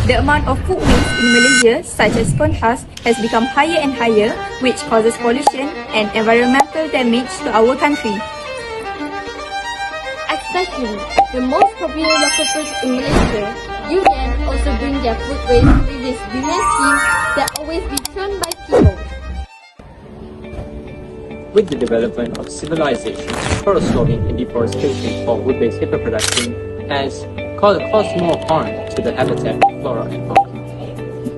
The amount of food waste in Malaysia, such as corn husk, has become higher and higher, which causes pollution and environmental damage to our country. Especially the most popular local foods in Malaysia, durian also bring their food waste with this durian skin that always be thrown by people. With the development of civilization, forest logging and deforestation for wood-based paper production has caused more harm to the habitat, flora and fauna.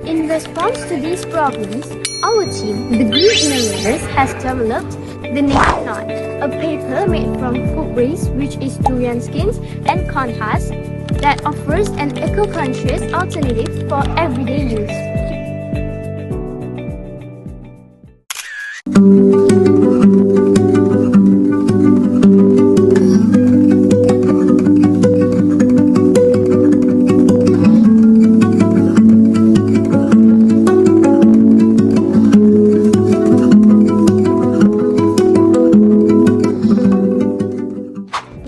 In response to these problems, our team, the Green Innovators, has developed the Naturenote, a paper made from food waste which is durian skins and corn husks that offers an eco-conscious alternative for everyday use.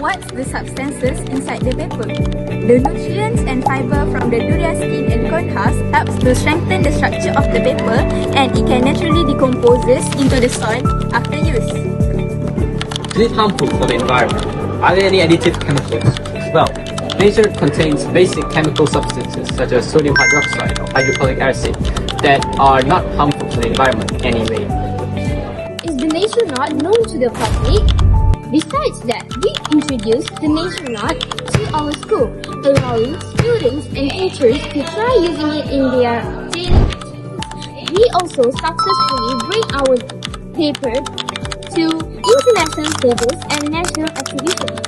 What's the substances inside the paper? The nutrients and fiber from the durian skin and corn husk helps to strengthen the structure of the paper, and it can naturally decompose into the soil after use. Is it harmful for the environment? Are there any additive chemicals? Well, nature contains basic chemical substances such as sodium hydroxide or hydrochloric acid that are not harmful to the environment anyway. Is the Naturenote known to the public? Besides that, we introduced the Naturenote to our school, allowing students and teachers to try using it in their daily activities. We also successfully bring our paper to international tables and national exhibitions.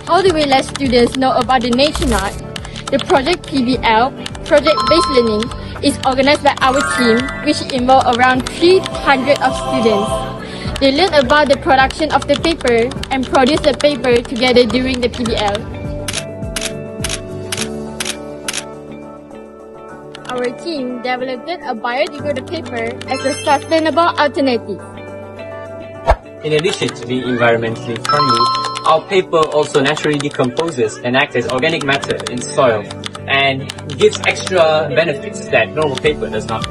How do we let students know about the Naturenote? The project PBL, Project-Based Learning, is organized by our team, which involves around 300 of students. They learn about the production of the paper and produce the paper together during the PBL. Our team developed a biodegradable paper as a sustainable alternative. In addition to being environmentally friendly, our paper also naturally decomposes and acts as organic matter in soil and gives extra benefits that normal paper does not.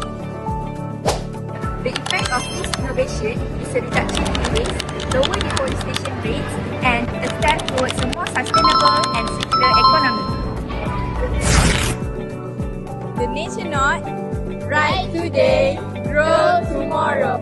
The effect of this innovation is a reduction in waste, lower deforestation rates, and a step towards a more sustainable and circular economy. The Naturenote, right today, grow tomorrow.